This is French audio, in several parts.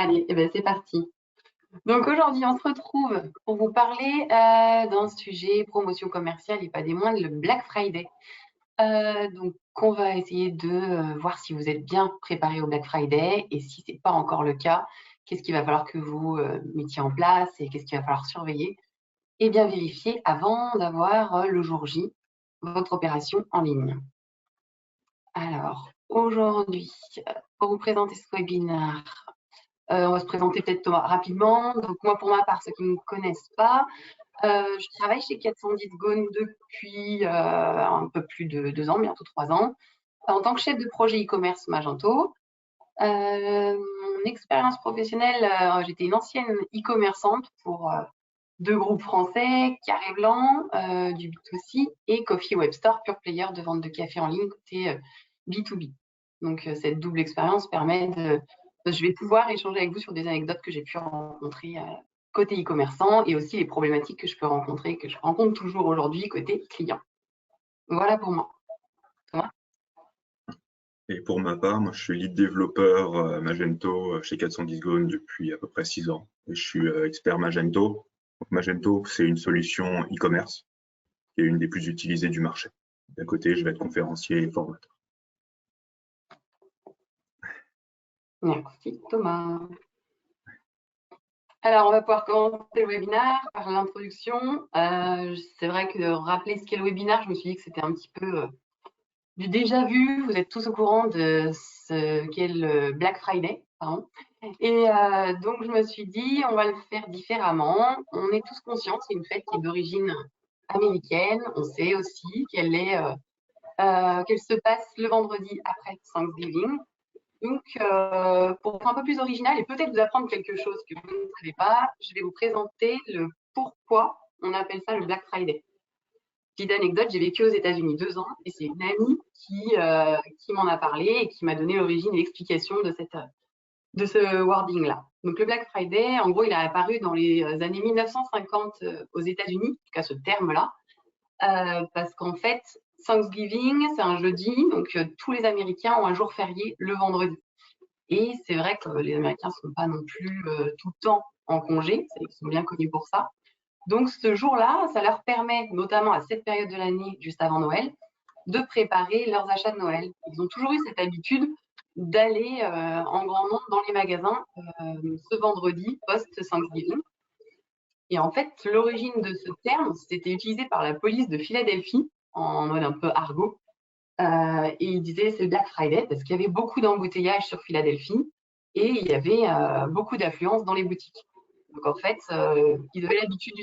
Allez, eh ben, c'est parti. Donc aujourd'hui, on se retrouve pour vous parler d'un sujet promotion commerciale et pas des moindres, le Black Friday. Donc, on va essayer de voir si vous êtes bien préparé au Black Friday et si ce n'est pas encore le cas, qu'est-ce qu'il va falloir que vous mettiez en place et qu'est-ce qu'il va falloir surveiller et bien vérifier avant d'avoir le jour J votre opération en ligne. Alors, aujourd'hui, pour vous présenter ce webinaire, on va se présenter peut-être rapidement. Donc moi, pour ma part, ceux qui ne me connaissent pas, je travaille chez 410 Gone depuis un peu plus de 2 ans, bientôt 3 ans, en tant que chef de projet e-commerce Magento. Mon expérience professionnelle, j'étais une ancienne e-commerçante pour 2 groupes français, Carré Blanc, du B2C, et Coffee Web Store, pure player de vente de café en ligne côté B2B. Donc cette double expérience permet je vais pouvoir échanger avec vous sur des anecdotes que j'ai pu rencontrer côté e-commerçant et aussi les problématiques que je peux rencontrer, que je rencontre toujours aujourd'hui côté client. Voilà pour moi. Thomas ? Et pour ma part, moi, je suis lead développeur Magento chez 410 Gone depuis à peu près 6 ans. Et je suis expert Magento. Donc, Magento, c'est une solution e-commerce qui est une des plus utilisées du marché. D'un côté, je vais être conférencier et formateur. Merci Thomas. Alors, on va pouvoir commencer le webinaire par l'introduction. C'est vrai que rappeler ce qu'est le webinaire, je me suis dit que c'était un petit peu du déjà vu. Vous êtes tous au courant de ce qu'est le Black Friday, pardon. Et donc, je me suis dit, on va le faire différemment. On est tous conscients, c'est une fête qui est d'origine américaine. On sait aussi qu'elle se passe le vendredi après Thanksgiving. Donc, pour être un peu plus original et peut-être vous apprendre quelque chose que vous ne savez pas, je vais vous présenter le pourquoi on appelle ça le Black Friday. Petite anecdote, j'ai vécu aux États-Unis 2 ans et c'est une amie qui m'en a parlé et qui m'a donné l'origine et l'explication de ce wording-là. Donc, le Black Friday, en gros, il a apparu dans les années 1950 aux États-Unis, en tout cas ce terme-là, parce qu'en fait, Thanksgiving, c'est un jeudi, donc tous les Américains ont un jour férié le vendredi. Et c'est vrai que les Américains ne sont pas non plus tout le temps en congé, ils sont bien connus pour ça. Donc ce jour-là, ça leur permet, notamment à cette période de l'année, juste avant Noël, de préparer leurs achats de Noël. Ils ont toujours eu cette habitude d'aller en grand nombre dans les magasins ce vendredi post-Thanksgiving. Et en fait, l'origine de ce terme, c'était utilisé par la police de Philadelphie en mode un peu argot. Et ils disaient c'est Black Friday parce qu'il y avait beaucoup d'embouteillages sur Philadelphie et il y avait beaucoup d'affluence dans les boutiques. Donc en fait, ils avaient l'habitude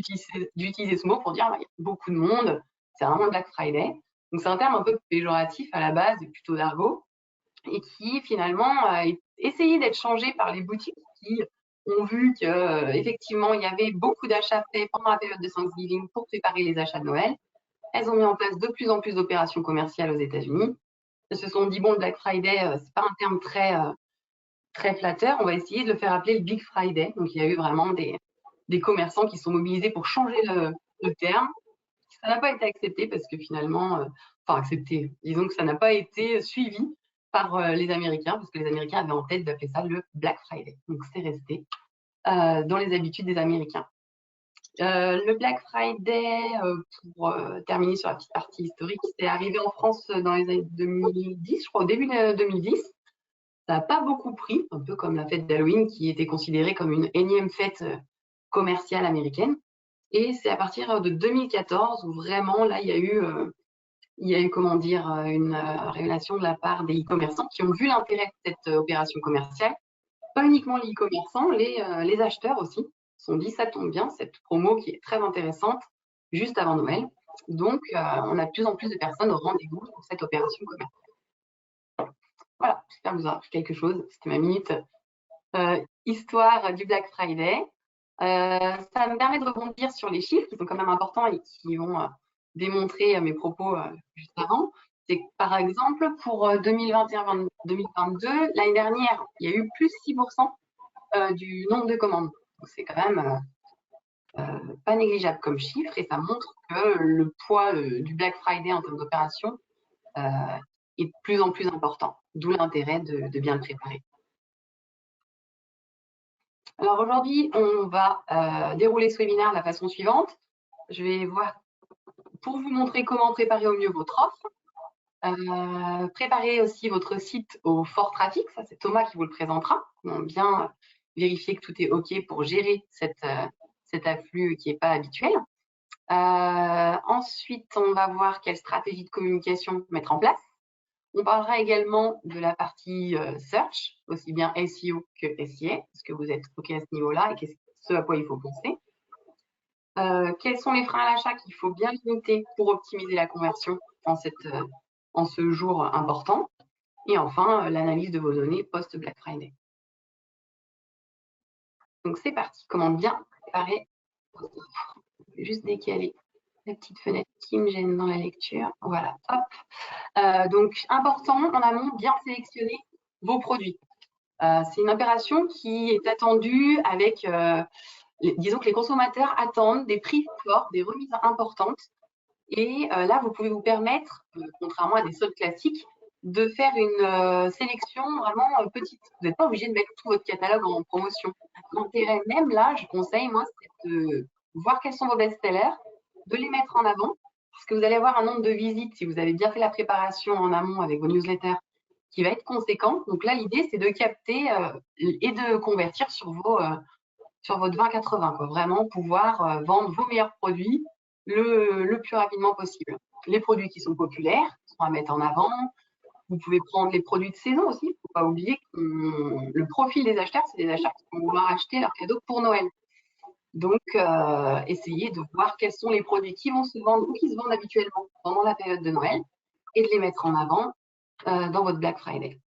d'utiliser ce mot pour dire il y a beaucoup de monde, c'est vraiment Black Friday. Donc c'est un terme un peu péjoratif à la base et plutôt d'argot et qui finalement a essayé d'être changé par les boutiques qui ont vu qu'effectivement il y avait beaucoup d'achats faits pendant la période de Thanksgiving pour préparer les achats de Noël. Elles ont mis en place de plus en plus d'opérations commerciales aux États-Unis. Elles se sont dit bon, le Black Friday, c'est pas un terme très flatteur. On va essayer de le faire appeler le Big Friday. Donc il y a eu vraiment des commerçants qui sont mobilisés pour changer le terme. Ça n'a pas été accepté parce que finalement, enfin accepté. Disons que ça n'a pas été suivi par les Américains parce que les Américains avaient en tête d'appeler ça le Black Friday. Donc c'est resté dans les habitudes des Américains. Le Black Friday, pour terminer sur la petite partie historique, c'est arrivé en France dans les années 2010, je crois, au début de 2010. Ça n'a pas beaucoup pris, un peu comme la fête d'Halloween qui était considérée comme une énième fête commerciale américaine. Et c'est à partir de 2014 où vraiment, là, il y a eu comment dire, une révélation de la part des e-commerçants qui ont vu l'intérêt de cette opération commerciale. Pas uniquement les e-commerçants, les acheteurs aussi se sont dit ça tombe bien, cette promo qui est très intéressante juste avant Noël. Donc, on a de plus en plus de personnes au rendez-vous pour cette opération commerciale. Voilà, j'espère vous avoir appris quelque chose. C'était ma minute histoire du Black Friday. Ça me permet de rebondir sur les chiffres qui sont quand même importants et qui vont démontrer mes propos juste avant. C'est que, par exemple, pour 2021-2022, l'année dernière, il y a eu plus 6% du nombre de commandes. C'est quand même pas négligeable comme chiffre et ça montre que le poids du Black Friday en termes d'opération est de plus en plus important, d'où l'intérêt de bien le préparer. Alors aujourd'hui, on va dérouler ce webinaire de la façon suivante. Je vais voir pour vous montrer comment préparer au mieux votre offre, préparer aussi votre site au fort trafic. Ça, c'est Thomas qui vous le présentera. Donc, bien vérifier que tout est OK pour gérer cet afflux qui n'est pas habituel. Ensuite, on va voir quelle stratégie de communication mettre en place. On parlera également de la partie search, aussi bien SEO que SIA. Est-ce que vous êtes OK à ce niveau-là et ce à quoi il faut penser? Quels sont les freins à l'achat qu'il faut bien limiter pour optimiser la conversion en ce jour important? Et enfin, l'analyse de vos données post-Black Friday. Donc, c'est parti. Comment bien préparer votre offre? Je vais juste décaler la petite fenêtre qui me gêne dans la lecture. Voilà, hop. Donc, important en amont, bien sélectionner vos produits. C'est une opération qui est attendue avec, disons que les consommateurs attendent des prix forts, des remises importantes. Et là, vous pouvez vous permettre, contrairement à des soldes classiques, de faire une sélection vraiment petite. Vous n'êtes pas obligé de mettre tout votre catalogue en promotion. L'intérêt même, là, je conseille, moi, c'est de voir quels sont vos best-sellers, de les mettre en avant, parce que vous allez avoir un nombre de visites, si vous avez bien fait la préparation en amont avec vos newsletters, qui va être conséquent. Donc là, l'idée, c'est de capter et de convertir sur votre 20-80, quoi. Vraiment pouvoir vendre vos meilleurs produits le plus rapidement possible. Les produits qui sont populaires sont à mettre en avant. Vous pouvez prendre les produits de saison aussi. Il ne faut pas oublier que le profil des acheteurs, c'est des acheteurs qui vont vouloir acheter leurs cadeaux pour Noël. Donc, essayez de voir quels sont les produits qui vont se vendre ou qui se vendent habituellement pendant la période de Noël et de les mettre en avant dans votre Black Friday.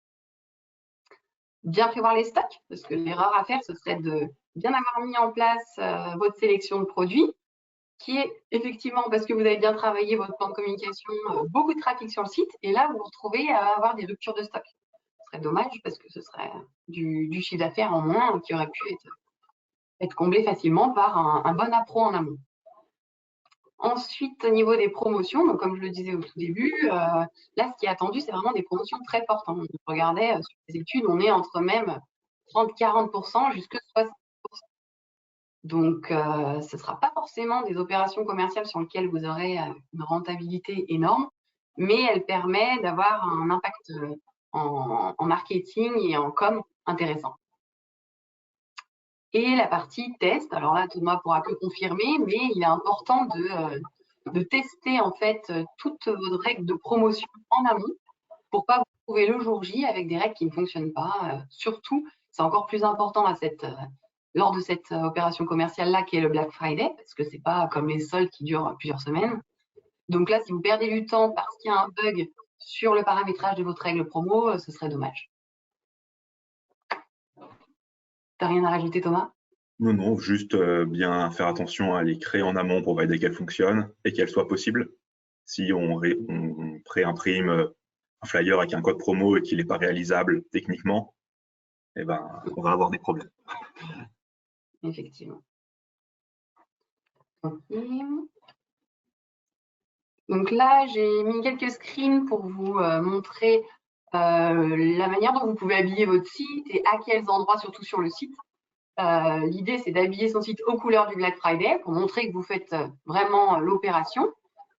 Bien prévoir les stocks, parce que l'erreur à faire, ce serait de bien avoir mis en place votre sélection de produits, qui est effectivement, parce que vous avez bien travaillé votre plan de communication, beaucoup de trafic sur le site, et là, vous vous retrouvez à avoir des ruptures de stock. Ce serait dommage, parce que ce serait du chiffre d'affaires en moins qui aurait pu être comblé facilement par un bon appro en amont. Ensuite, au niveau des promotions, donc comme je le disais au tout début, là, ce qui est attendu, c'est vraiment des promotions très fortes. On regardait sur les études, on est entre même 30-40% jusqu'à 60%. Donc, ce ne sera pas forcément des opérations commerciales sur lesquelles vous aurez une rentabilité énorme, mais elle permet d'avoir un impact en marketing et en com intéressant. Et la partie test, alors là, Thomas pourra que confirmer, mais il est important de tester en fait toutes vos règles de promotion en amont pour pas vous retrouver le jour J avec des règles qui ne fonctionnent pas. Surtout, c'est encore plus important lors de cette opération commerciale-là qui est le Black Friday, parce que c'est pas comme les soldes qui durent plusieurs semaines. Donc là, si vous perdez du temps parce qu'il y a un bug sur le paramétrage de votre règle promo, ce serait dommage. T'as rien à rajouter, Thomas? Non, juste bien faire attention à les créer en amont pour valider qu'elles fonctionnent et qu'elles soient possibles. Si on préimprime un flyer avec un code promo et qu'il n'est pas réalisable techniquement, eh ben, on va avoir des problèmes. Effectivement. Okay. Donc là, j'ai mis quelques screens pour vous montrer la manière dont vous pouvez habiller votre site et à quels endroits, surtout sur le site. L'idée, c'est d'habiller son site aux couleurs du Black Friday pour montrer que vous faites vraiment l'opération.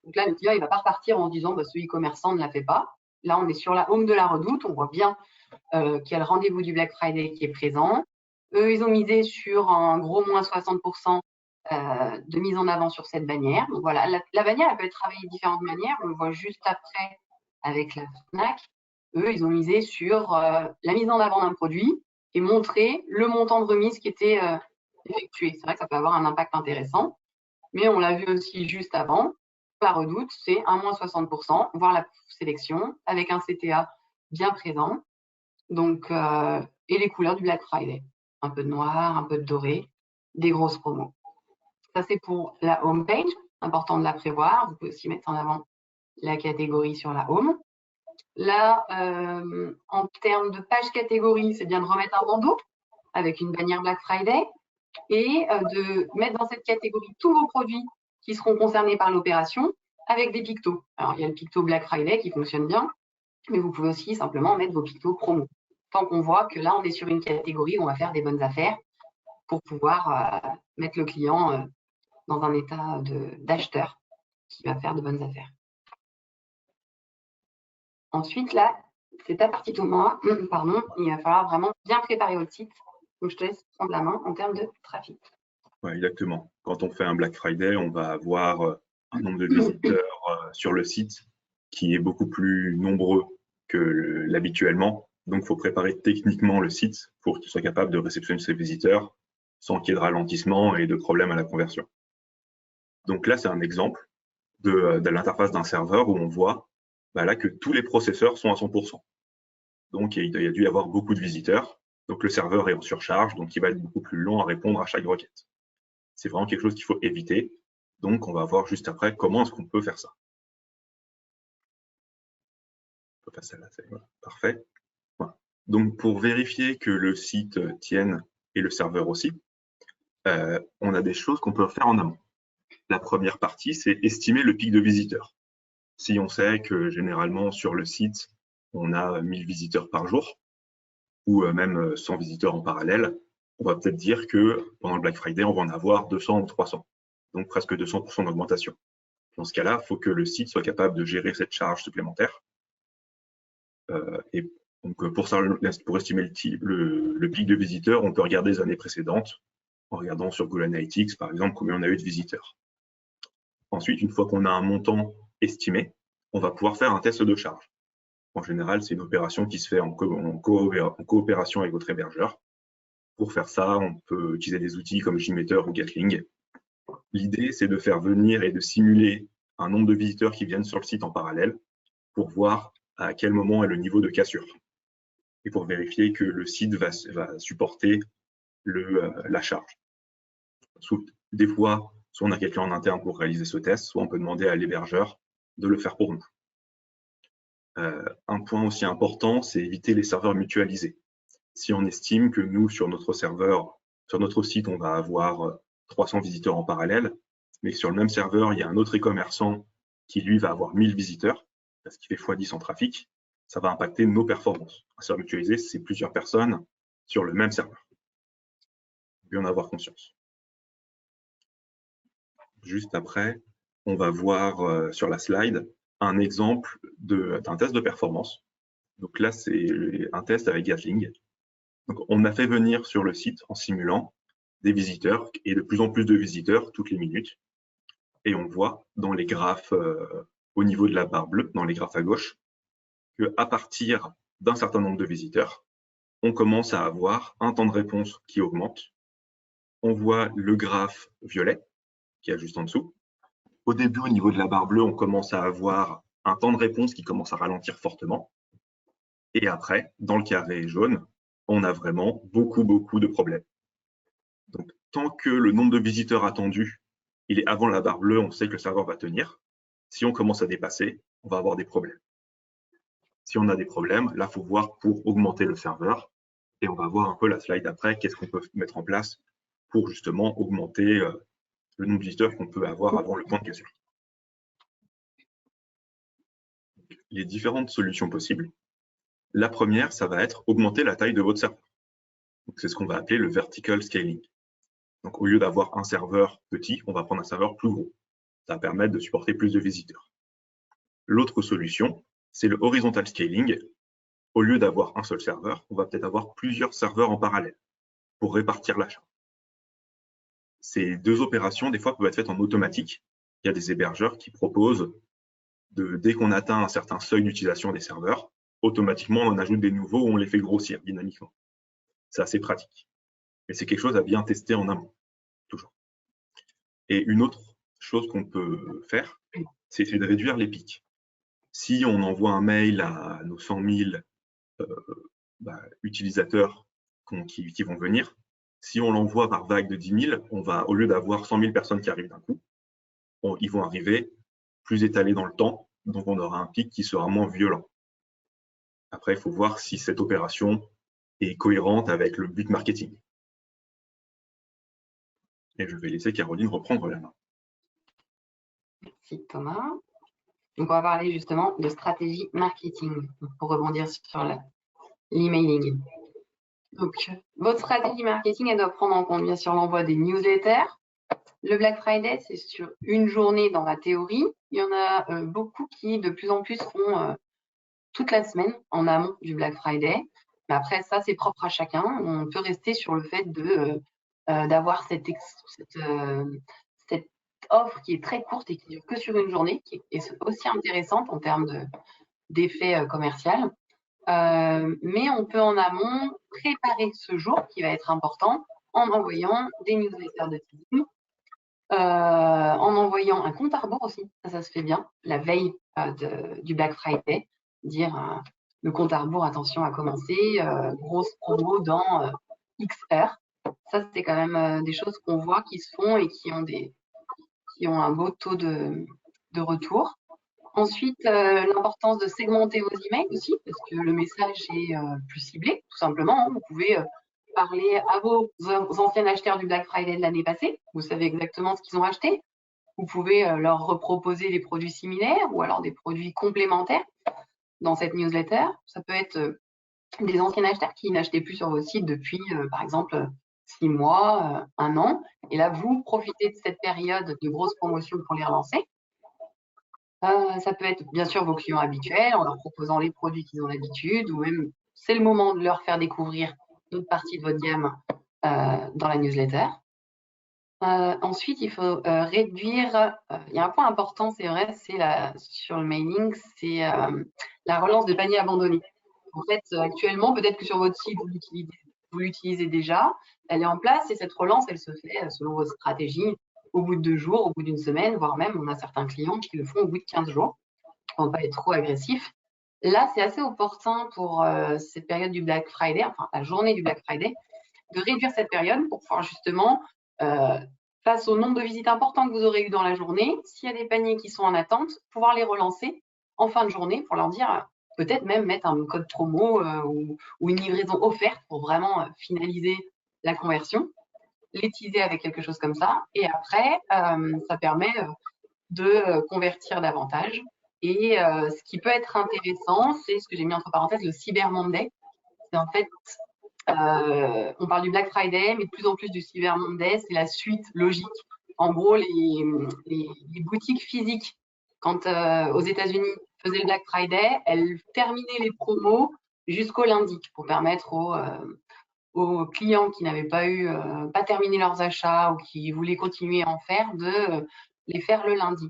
Donc là, le client, il ne va pas repartir en se disant bah, ce e-commerçant ne la fait pas. Là, on est sur la home de la Redoute. On voit bien qu'il y a le rendez-vous du Black Friday qui est présent. Eux, ils ont misé sur un gros moins 60% de mise en avant sur cette bannière. Donc voilà, la bannière, elle peut être travaillée de différentes manières. On le voit juste après avec la FNAC. Eux, ils ont misé sur la mise en avant d'un produit et montrer le montant de remise qui était effectué. C'est vrai que ça peut avoir un impact intéressant, mais on l'a vu aussi juste avant. La Redoute, c'est un moins 60%, voire la sélection avec un CTA bien présent. Donc, et les couleurs du Black Friday. Un peu de noir, un peu de doré, des grosses promos. Ça, c'est pour la home page. Important de la prévoir. Vous pouvez aussi mettre en avant la catégorie sur la home. Là, en termes de page catégorie, c'est bien de remettre un bandeau avec une bannière Black Friday et de mettre dans cette catégorie tous vos produits qui seront concernés par l'opération avec des pictos. Alors, il y a le picto Black Friday qui fonctionne bien, mais vous pouvez aussi simplement mettre vos pictos promo. Tant qu'on voit que là, on est sur une catégorie où on va faire des bonnes affaires pour pouvoir mettre le client dans un état d'acheteur qui va faire de bonnes affaires. Ensuite, là, c'est ta partie Thomas, pardon, il va falloir vraiment bien préparer votre site. Donc, je te laisse prendre la main en termes de trafic. Ouais, exactement. Quand on fait un Black Friday, on va avoir un nombre de visiteurs sur le site qui est beaucoup plus nombreux que l'habituellement. Donc, il faut préparer techniquement le site pour qu'il soit capable de réceptionner ces visiteurs sans qu'il y ait de ralentissement et de problèmes à la conversion. Donc là, c'est un exemple de l'interface d'un serveur où on voit là que tous les processeurs sont à 100%. Donc, il y a dû y avoir beaucoup de visiteurs. Donc, le serveur est en surcharge, donc il va être beaucoup plus long à répondre à chaque requête. C'est vraiment quelque chose qu'il faut éviter. Donc, on va voir juste après comment est-ce qu'on peut faire ça. On peut passer à la scène. Voilà. Parfait. Voilà. Donc, pour vérifier que le site tienne et le serveur aussi, on a des choses qu'on peut faire en amont. La première partie, c'est estimer le pic de visiteurs. Si on sait que généralement sur le site, on a 1000 visiteurs par jour, ou même 100 visiteurs en parallèle, on va peut-être dire que pendant le Black Friday, on va en avoir 200 ou 300, donc presque 200% d'augmentation. Dans ce cas-là, il faut que le site soit capable de gérer cette charge supplémentaire. Et donc pour estimer le pic de visiteurs, on peut regarder les années précédentes, en regardant sur Google Analytics, par exemple, combien on a eu de visiteurs. Ensuite, une fois qu'on a un montant estimé, on va pouvoir faire un test de charge. En général, c'est une opération qui se fait en coopération avec votre hébergeur. Pour faire ça, on peut utiliser des outils comme Gmeter ou Gatling. L'idée, c'est de faire venir et de simuler un nombre de visiteurs qui viennent sur le site en parallèle pour voir à quel moment est le niveau de cassure et pour vérifier que le site va supporter la charge. Des fois, soit on a quelqu'un en interne pour réaliser ce test, soit on peut demander à l'hébergeur de le faire pour nous. Un point aussi important, c'est éviter les serveurs mutualisés. Si on estime que nous, sur notre serveur, sur notre site, on va avoir 300 visiteurs en parallèle, mais que sur le même serveur, il y a un autre e-commerçant qui, lui, va avoir 1000 visiteurs, parce qu'il fait x10 en trafic, ça va impacter nos performances. Un serveur mutualisé, c'est plusieurs personnes sur le même serveur. Il faut bien en avoir conscience. Juste après, on va voir sur la slide un exemple d'un test de performance. Donc là, c'est un test avec Gatling. Donc, on a fait venir sur le site en simulant des visiteurs et de plus en plus de visiteurs toutes les minutes. Et on voit dans les graphes au niveau de la barre bleue, dans les graphes à gauche, qu'à partir d'un certain nombre de visiteurs, on commence à avoir un temps de réponse qui augmente. On voit le graphe violet qui est juste en dessous. Au début, au niveau de la barre bleue, on commence à avoir un temps de réponse qui commence à ralentir fortement. Et après, dans le carré jaune, on a vraiment beaucoup de problèmes. Donc, tant que le nombre de visiteurs attendus, il est avant la barre bleue, on sait que le serveur va tenir. Si on commence à dépasser, on va avoir des problèmes. Si on a des problèmes, là, il faut voir pour augmenter le serveur. Et on va voir un peu la slide après, qu'est-ce qu'on peut mettre en place pour justement augmenter le nombre de visiteurs qu'on peut avoir avant le point de cassure. Les différentes solutions possibles. La première, ça va être augmenter la taille de votre serveur. C'est ce qu'on va appeler le vertical scaling. Donc, au lieu d'avoir un serveur petit, on va prendre un serveur plus gros. Ça va permettre de supporter plus de visiteurs. L'autre solution, c'est le horizontal scaling. Au lieu d'avoir un seul serveur, on va peut-être avoir plusieurs serveurs en parallèle pour répartir la charge. Ces deux opérations, des fois, peuvent être faites en automatique. Il y a des hébergeurs qui proposent, dès qu'on atteint un certain seuil d'utilisation des serveurs, automatiquement, on en ajoute des nouveaux ou on les fait grossir dynamiquement. C'est assez pratique. Mais c'est quelque chose à bien tester en amont, toujours. Et une autre chose qu'on peut faire, c'est essayer de réduire les pics. Si on envoie un mail à nos 100 000 utilisateurs qui vont venir, si on l'envoie par vague de 10 000, on va, au lieu d'avoir 100 000 personnes qui arrivent d'un coup, ils vont arriver plus étalés dans le temps, donc on aura un pic qui sera moins violent. Après, il faut voir si cette opération est cohérente avec le but marketing. Et je vais laisser Caroline reprendre la main. Merci Thomas. Donc, on va parler justement de stratégie marketing pour rebondir sur l'emailing. Donc, votre stratégie marketing, elle doit prendre en compte, bien sûr, l'envoi des newsletters. Le Black Friday, c'est sur une journée dans la théorie. Il y en a beaucoup qui, de plus en plus, font toute la semaine en amont du Black Friday. Mais après, ça, c'est propre à chacun. On peut rester sur le fait d'avoir cette offre qui est très courte et qui dure que sur une journée, qui est aussi intéressante en termes d'effet commercial. Mais on peut en amont préparer ce jour qui va être important en envoyant des newsletters de teasing, en envoyant un compte à rebours aussi, ça se fait bien, la veille du Black Friday, dire le compte à rebours, attention à commencer, grosse promo dans X heures. Ça, c'est quand même des choses qu'on voit qui se font et qui ont un beau taux de retour. Ensuite, l'importance de segmenter vos emails aussi, parce que le message est plus ciblé, tout simplement. Vous pouvez parler à vos anciens acheteurs du Black Friday de l'année passée. Vous savez exactement ce qu'ils ont acheté. Vous pouvez leur reproposer des produits similaires ou alors des produits complémentaires dans cette newsletter. Ça peut être des anciens acheteurs qui n'achetaient plus sur votre site depuis, par exemple, 6 mois, 1 an. Et là, vous profitez de cette période de grosse promotion pour les relancer. Ça peut être bien sûr vos clients habituels en leur proposant les produits qu'ils ont l'habitude ou même c'est le moment de leur faire découvrir d'autres parties de votre gamme dans la newsletter. Ensuite, il faut réduire. Il y a un point important, c'est vrai, c'est sur le mailing, c'est la relance de panier abandonné. En fait, actuellement, peut-être que sur votre site, vous l'utilisez déjà, elle est en place et cette relance, elle se fait selon votre stratégie au bout de 2 jours, au bout d'une semaine, voire même, on a certains clients qui le font au bout de 15 jours. On ne va pas être trop agressif. Là, c'est assez opportun pour cette période du Black Friday, enfin la journée du Black Friday, de réduire cette période pour pouvoir justement, face au nombre de visites importants que vous aurez eu dans la journée, s'il y a des paniers qui sont en attente, pouvoir les relancer en fin de journée pour leur dire, peut-être même mettre un code promo ou une livraison offerte pour vraiment finaliser la conversion, les teaser avec quelque chose comme ça. Et après, ça permet de convertir davantage. Et ce qui peut être intéressant, c'est ce que j'ai mis entre parenthèses, le Cyber Monday. C'est en fait, on parle du Black Friday, mais de plus en plus du Cyber Monday, c'est la suite logique. En gros, les boutiques physiques, quand aux États-Unis faisaient le Black Friday, elles terminaient les promos jusqu'au lundi pour permettre aux clients qui n'avaient pas terminé leurs achats ou qui voulaient continuer à en faire, de les faire le lundi.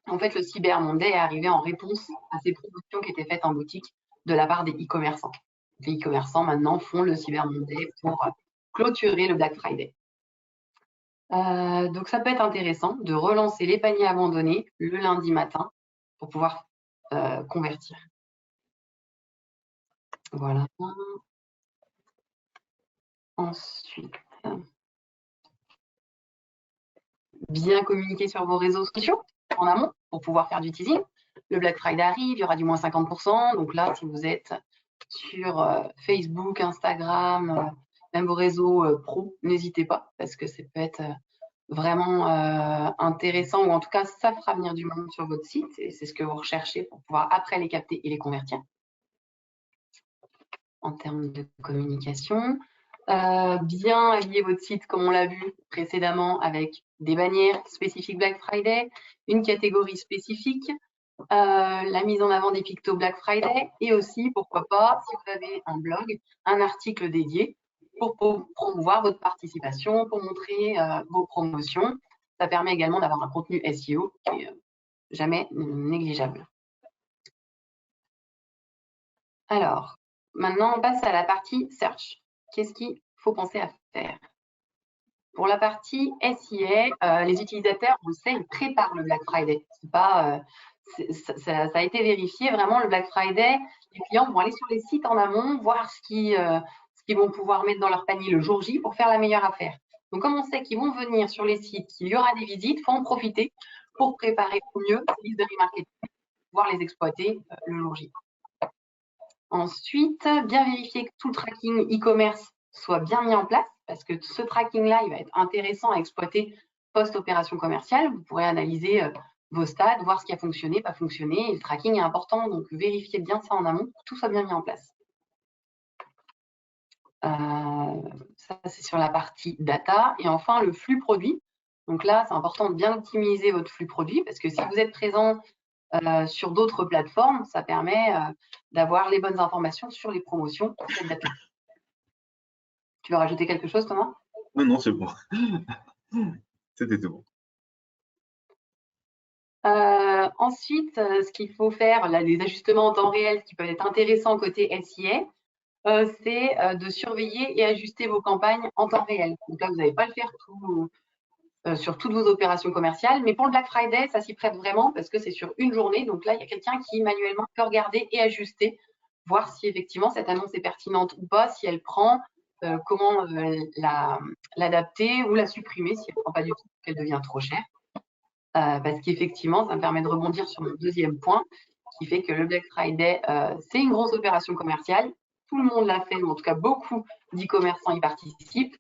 En fait, le Cyber Monday est arrivé en réponse à ces promotions qui étaient faites en boutique de la part des e-commerçants. Les e-commerçants maintenant font le Cyber Monday pour clôturer le Black Friday. Donc ça peut être intéressant de relancer les paniers abandonnés le lundi matin pour pouvoir convertir. Voilà. Ensuite, bien communiquer sur vos réseaux sociaux en amont pour pouvoir faire du teasing. Le Black Friday arrive, il y aura du moins 50%. Donc là, si vous êtes sur Facebook, Instagram, même vos réseaux pro, n'hésitez pas parce que ça peut être vraiment intéressant ou en tout cas, ça fera venir du monde sur votre site et c'est ce que vous recherchez pour pouvoir après les capter et les convertir en termes de communication. Bien habiller votre site comme on l'a vu précédemment avec des bannières spécifiques Black Friday, une catégorie spécifique, la mise en avant des pictos Black Friday et aussi, pourquoi pas, si vous avez un blog, un article dédié pour promouvoir votre participation, pour montrer vos promotions. Ça permet également d'avoir un contenu SEO qui est jamais négligeable. Alors, maintenant, on passe à la partie search. Qu'est-ce qu'il faut penser à faire? Pour la partie SIA, les utilisateurs, on le sait, ils préparent le Black Friday. C'est pas, ça a été vérifié, vraiment, le Black Friday, les clients vont aller sur les sites en amont, voir ce qu'ils vont pouvoir mettre dans leur panier le jour J pour faire la meilleure affaire. Donc, comme on sait qu'ils vont venir sur les sites, qu'il y aura des visites, il faut en profiter pour préparer au mieux les listes de remarketing, pouvoir les exploiter le jour J. Ensuite, bien vérifier que tout le tracking e-commerce soit bien mis en place, parce que ce tracking-là, il va être intéressant à exploiter post-opération commerciale. Vous pourrez analyser vos stats, voir ce qui a fonctionné, pas fonctionné. Et le tracking est important, donc vérifiez bien ça en amont, que tout soit bien mis en place. Ça, c'est sur la partie data. Et enfin, le flux produit. Donc là, c'est important de bien optimiser votre flux produit parce que si vous êtes présent sur d'autres plateformes, ça permet d'avoir les bonnes informations sur les promotions pour cette data. Tu veux rajouter quelque chose, Thomas? Non, non, c'est bon. C'était tout bon. Ensuite, ce qu'il faut faire, là, les ajustements en temps réel, ce qui peut être intéressant côté SIA, c'est de surveiller et ajuster vos campagnes en temps réel. Donc là, vous n'allez pas le faire sur toutes vos opérations commerciales, mais pour le Black Friday, ça s'y prête vraiment parce que c'est sur une journée. Donc là, il y a quelqu'un qui manuellement peut regarder et ajuster, voir si effectivement cette annonce est pertinente ou pas, si elle prend, comment l'adapter ou la supprimer si elle ne prend pas du tout, qu'elle devient trop chère. Parce qu'effectivement, ça me permet de rebondir sur mon deuxième point, qui fait que le Black Friday, c'est une grosse opération commerciale. Tout le monde l'a fait, ou en tout cas beaucoup d'e-commerçants y participent.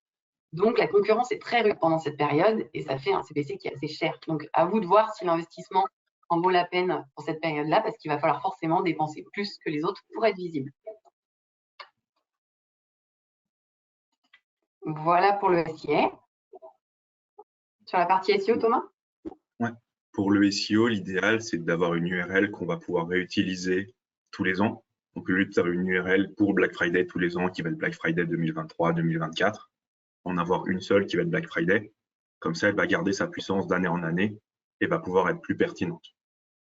Donc, la concurrence est très rude pendant cette période et ça fait un CPC qui est assez cher. Donc, à vous de voir si l'investissement en vaut la peine pour cette période-là, parce qu'il va falloir forcément dépenser plus que les autres pour être visible. Voilà pour le SIA. Sur la partie SEO, Thomas? Ouais. Pour le SEO, l'idéal, c'est d'avoir une URL qu'on va pouvoir réutiliser tous les ans. Donc, au lieu de faire une URL pour Black Friday tous les ans, qui va être Black Friday 2023-2024, en avoir une seule qui va être Black Friday. Comme ça, elle va garder sa puissance d'année en année et va pouvoir être plus pertinente.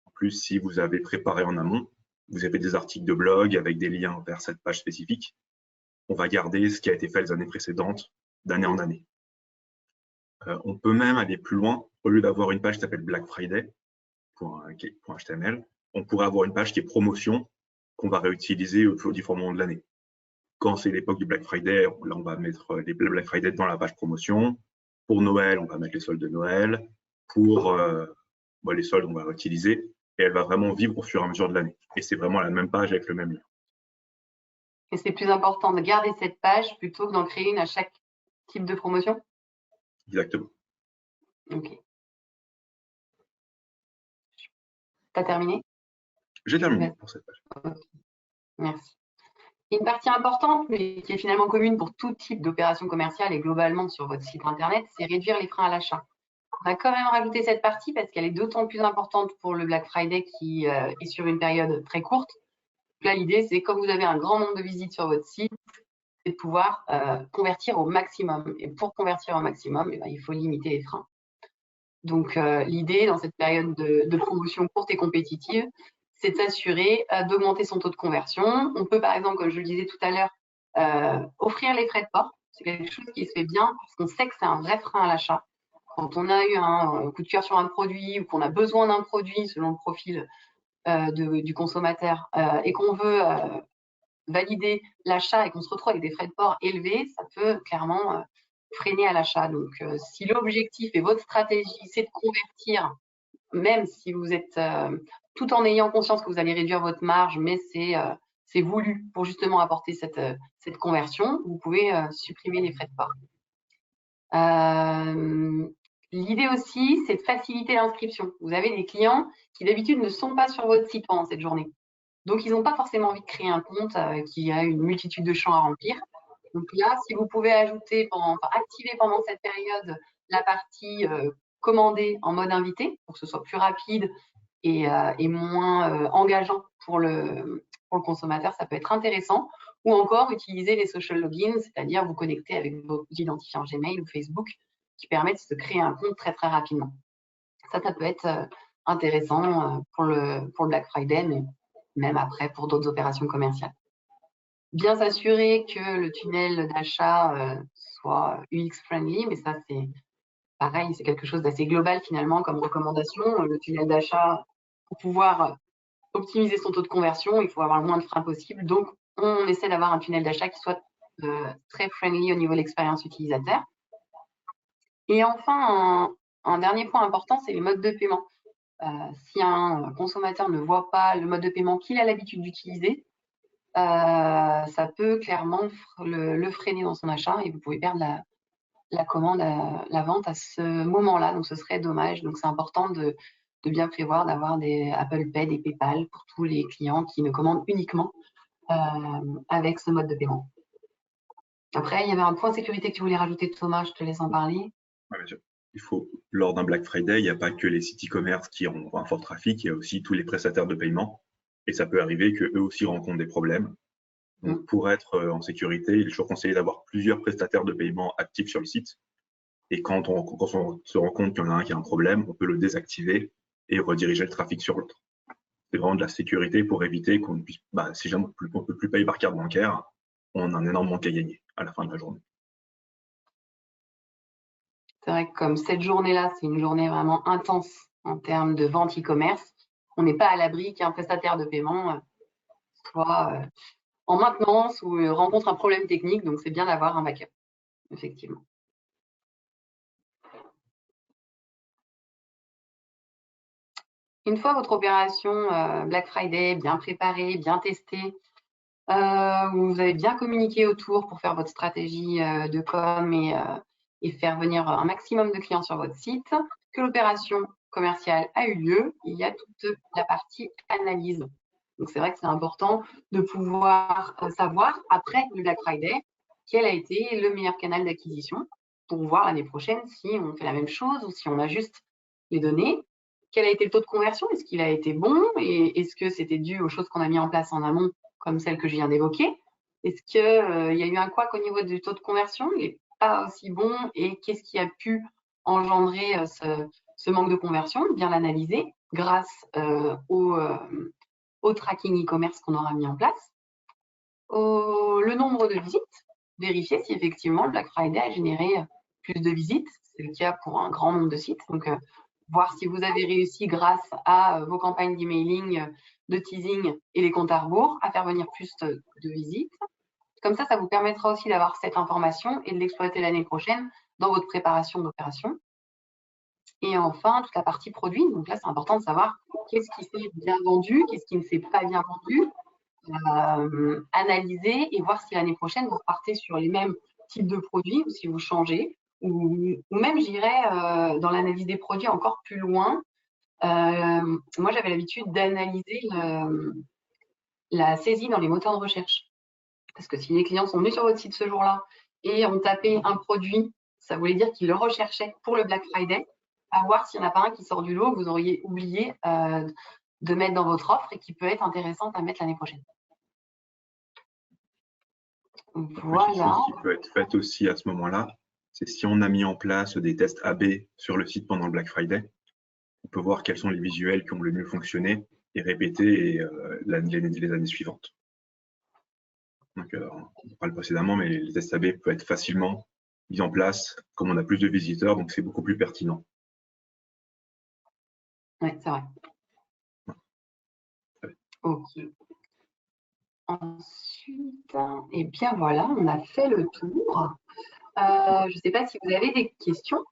En plus, si vous avez préparé en amont, vous avez des articles de blog avec des liens vers cette page spécifique, on va garder ce qui a été fait les années précédentes d'année en année. On peut même aller plus loin. Au lieu d'avoir une page qui s'appelle Black Friday.html, on pourrait avoir une page qui est promotion qu'on va réutiliser aux différents moments de l'année. Quand c'est l'époque du Black Friday, là, on va mettre les Black Friday dans la page promotion. Pour Noël, on va mettre les soldes de Noël. Pour les soldes, on va réutiliser. Et elle va vraiment vivre au fur et à mesure de l'année. Et c'est vraiment la même page avec le même lien. Et c'est plus important de garder cette page plutôt que d'en créer une à chaque type de promotion? Exactement. Ok. T'as terminé? J'ai terminé pour cette page. Okay. Merci. Une partie importante, mais qui est finalement commune pour tout type d'opération commerciale et globalement sur votre site internet, c'est réduire les freins à l'achat. On a quand même rajouté cette partie parce qu'elle est d'autant plus importante pour le Black Friday qui est sur une période très courte. Là, l'idée, c'est quand vous avez un grand nombre de visites sur votre site, c'est de pouvoir convertir au maximum. Et pour convertir au maximum, il faut limiter les freins. Donc, l'idée dans cette période de promotion courte et compétitive, c'est de s'assurer d'augmenter son taux de conversion. On peut, par exemple, comme je le disais tout à l'heure, offrir les frais de port. C'est quelque chose qui se fait bien parce qu'on sait que c'est un vrai frein à l'achat. Quand on a eu un coup de cœur sur un produit ou qu'on a besoin d'un produit selon le profil du consommateur et qu'on veut valider l'achat et qu'on se retrouve avec des frais de port élevés, ça peut clairement freiner à l'achat. Donc, si l'objectif et votre stratégie, c'est de convertir, même si vous êtes tout en ayant conscience que vous allez réduire votre marge, mais c'est voulu pour justement apporter cette conversion, vous pouvez supprimer les frais de port. L'idée aussi, c'est de faciliter l'inscription. Vous avez des clients qui d'habitude ne sont pas sur votre site pendant cette journée. Donc, ils n'ont pas forcément envie de créer un compte qui a une multitude de champs à remplir. Donc là, si vous pouvez activer pendant cette période la partie commander en mode invité pour que ce soit plus rapide et moins engageant pour le consommateur, ça peut être intéressant. Ou encore utiliser les social logins, c'est-à-dire vous connecter avec vos identifiants Gmail ou Facebook qui permettent de créer un compte très très rapidement. Ça peut être intéressant pour le Black Friday, mais même après pour d'autres opérations commerciales. Bien s'assurer que le tunnel d'achat soit UX-friendly, mais ça, c'est pareil, c'est quelque chose d'assez global finalement comme recommandation. Le tunnel d'achat, pour pouvoir optimiser son taux de conversion, il faut avoir le moins de freins possible. Donc, on essaie d'avoir un tunnel d'achat qui soit très friendly au niveau de l'expérience utilisateur. Et enfin, un dernier point important, c'est les modes de paiement. Si un consommateur ne voit pas le mode de paiement qu'il a l'habitude d'utiliser, ça peut clairement le freiner dans son achat et vous pouvez perdre la commande, la vente à ce moment-là. Donc, ce serait dommage. Donc, c'est important de bien prévoir d'avoir des Apple Pay, des PayPal pour tous les clients qui ne commandent uniquement avec ce mode de paiement. Après, il y avait un point de sécurité que tu voulais rajouter, Thomas, je te laisse en parler. Ouais, bien sûr. Il faut, lors d'un Black Friday, il n'y a pas que les sites e-commerce qui ont un fort trafic, il y a aussi tous les prestataires de paiement. Et ça peut arriver qu'eux aussi rencontrent des problèmes. Donc, pour être en sécurité, il est toujours conseillé d'avoir plusieurs prestataires de paiement actifs sur le site. Et quand on se rend compte qu'il y en a un qui a un problème, on peut le désactiver et rediriger le trafic sur l'autre. C'est vraiment de la sécurité pour éviter qu'on puisse, si jamais on ne peut plus payer par carte bancaire, on a un énorme manque à gagner à la fin de la journée. C'est vrai que comme cette journée-là, c'est une journée vraiment intense en termes de vente e-commerce, on n'est pas à l'abri qu'un prestataire de paiement soit en maintenance ou rencontre un problème technique, donc c'est bien d'avoir un backup, effectivement. Une fois votre opération Black Friday bien préparée, bien testée, où vous avez bien communiqué autour pour faire votre stratégie de com et faire venir un maximum de clients sur votre site, que l'opération commerciale a eu lieu, il y a toute la partie analyse. Donc c'est vrai que c'est important de pouvoir savoir, après le Black Friday, quel a été le meilleur canal d'acquisition pour voir l'année prochaine si on fait la même chose ou si on ajuste les données. Quel a été le taux de conversion? Est-ce qu'il a été bon? Et est-ce que c'était dû aux choses qu'on a mis en place en amont, comme celle que je viens d'évoquer? Est-ce qu'il y a eu un couac au niveau du taux de conversion? Il n'est pas aussi bon. Et qu'est-ce qui a pu engendrer ce manque de conversion? Bien l'analyser grâce au tracking e-commerce qu'on aura mis en place. Le nombre de visites, vérifier si effectivement le Black Friday a généré plus de visites. C'est le cas pour un grand nombre de sites. Donc, voir si vous avez réussi grâce à vos campagnes d'emailing, de teasing et les comptes à rebours à faire venir plus de visites. Comme ça vous permettra aussi d'avoir cette information et de l'exploiter l'année prochaine dans votre préparation d'opération. Et enfin, toute la partie produit. Donc là, c'est important de savoir qu'est-ce qui s'est bien vendu, qu'est-ce qui ne s'est pas bien vendu, analyser et voir si l'année prochaine, vous partez sur les mêmes types de produits ou si vous changez. Ou même, j'irais dans l'analyse des produits encore plus loin. Moi, j'avais l'habitude d'analyser la saisie dans les moteurs de recherche. Parce que si les clients sont venus sur votre site ce jour-là et ont tapé un produit, ça voulait dire qu'ils le recherchaient pour le Black Friday, à voir s'il n'y en a pas un qui sort du lot que vous auriez oublié de mettre dans votre offre et qui peut être intéressante à mettre l'année prochaine. Voilà. Une chose qui peut être faite aussi à ce moment-là, c'est si on a mis en place des tests AB sur le site pendant le Black Friday, on peut voir quels sont les visuels qui ont le mieux fonctionné et répéter les années suivantes. Donc, on parle précédemment, mais les tests AB peuvent être facilement mis en place comme on a plus de visiteurs, donc c'est beaucoup plus pertinent. Oui, c'est vrai. Ouais. Ok. Ensuite, et bien voilà, on a fait le tour. Je ne sais pas si vous avez des questions.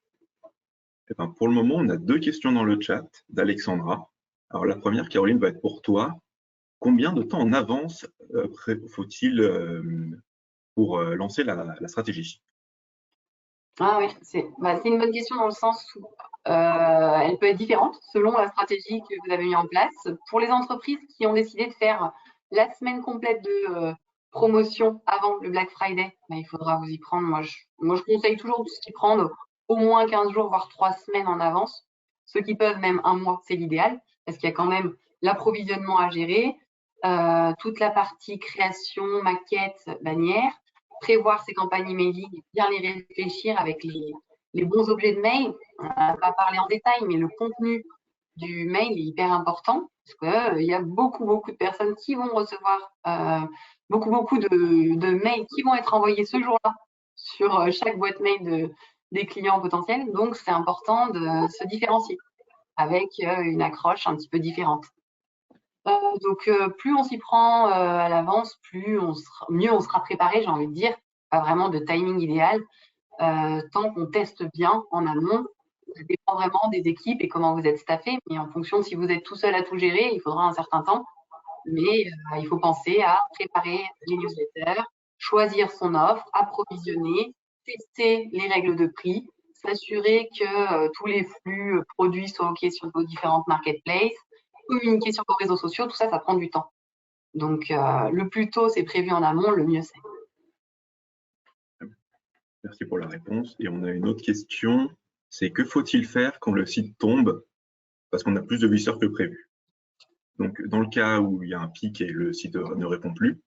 Eh ben, pour le moment, on a 2 questions dans le chat d'Alexandra. Alors la première, Caroline, va être pour toi. Combien de temps en avance faut-il pour lancer la stratégie? Ah oui, c'est une bonne question dans le sens où elle peut être différente selon la stratégie que vous avez mis en place. Pour les entreprises qui ont décidé de faire la semaine complète de promotion avant le Black Friday, il faudra vous y prendre. Moi, je conseille toujours de s'y prendre au moins 15 jours, voire 3 semaines en avance. Ceux qui peuvent, même un mois, c'est l'idéal, parce qu'il y a quand même l'approvisionnement à gérer, toute la partie création, maquette, bannière, prévoir ces campagnes emailing, bien les réfléchir avec les bons objets de mail. On va pas parler en détail, mais le contenu du mail est hyper important parce qu'il y a beaucoup de personnes qui vont recevoir beaucoup de mails qui vont être envoyés ce jour-là sur chaque boîte mail des clients potentiels. Donc, c'est important de se différencier avec une accroche un petit peu différente. Donc, plus on s'y prend à l'avance, mieux on sera préparé, j'ai envie de dire. Pas vraiment de timing idéal. Tant qu'on teste bien en amont, ça dépend vraiment des équipes et comment vous êtes staffé. Mais en fonction de si vous êtes tout seul à tout gérer, il faudra un certain temps. Mais il faut penser à préparer les newsletters, choisir son offre, approvisionner, tester les règles de prix, s'assurer que tous les flux produits soient OK sur vos différentes marketplaces, communiquer sur vos réseaux sociaux, tout ça, ça prend du temps. Donc, le plus tôt c'est prévu en amont, le mieux c'est. Merci pour la réponse. Et on a une autre question, c'est que faut-il faire quand le site tombe parce qu'on a plus de visiteurs que prévu? Donc, dans le cas où il y a un pic et le site ne répond plus,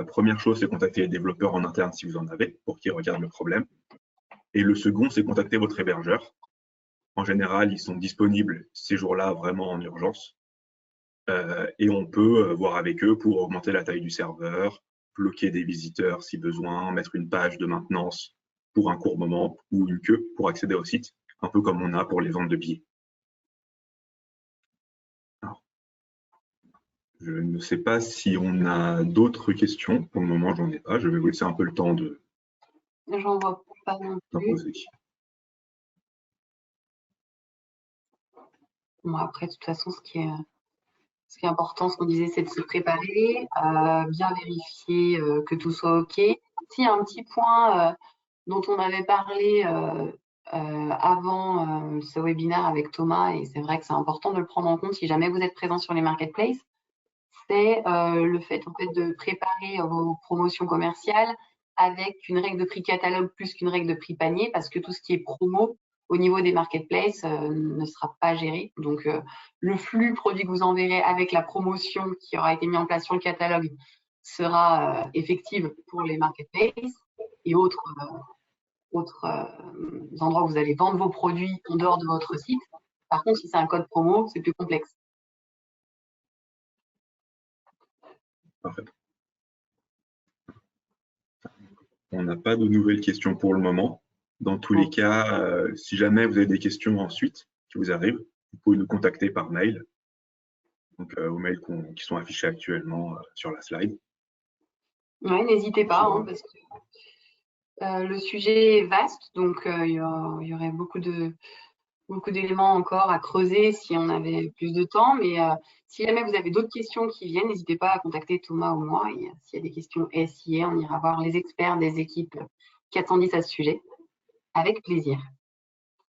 première chose, c'est contacter les développeurs en interne si vous en avez, pour qu'ils regardent le problème. Et le second, c'est contacter votre hébergeur. En général, ils sont disponibles ces jours-là vraiment en urgence. Et on peut voir avec eux pour augmenter la taille du serveur, bloquer des visiteurs si besoin, mettre une page de maintenance pour un court moment ou une queue pour accéder au site, un peu comme on a pour les ventes de billets. Alors, je ne sais pas si on a d'autres questions. Pour le moment, j'en ai pas. Je vais vous laisser un peu le temps de J'en vois pas non d'en plus. poser. Bon, après, de toute façon, ce qui est important, ce qu'on disait, c'est de se préparer, bien vérifier que tout soit OK. S'il y a un petit point dont on avait parlé avant ce webinaire avec Thomas, et c'est vrai que c'est important de le prendre en compte si jamais vous êtes présent sur les marketplaces, c'est le fait en fait de préparer vos promotions commerciales avec une règle de prix catalogue plus qu'une règle de prix panier, parce que tout ce qui est promo au niveau des marketplaces ne sera pas géré. Donc le flux produit que vous enverrez avec la promotion qui aura été mis en place sur le catalogue sera effective pour les marketplaces et autres endroits où vous allez vendre vos produits en dehors de votre site. Par contre, si c'est un code promo, c'est plus complexe. Parfait. On n'a pas de nouvelles questions pour le moment. Dans tous les cas, si jamais vous avez des questions ensuite qui vous arrivent, vous pouvez nous contacter par mail, donc aux mails qui sont affichés actuellement sur la slide. Oui, n'hésitez pas, hein, parce que le sujet est vaste, donc il y aurait beaucoup d'éléments encore à creuser si on avait plus de temps. Mais si jamais vous avez d'autres questions qui viennent, n'hésitez pas à contacter Thomas ou moi. Et s'il y a des questions SIA, on ira voir les experts des équipes 410 à ce sujet. Avec plaisir.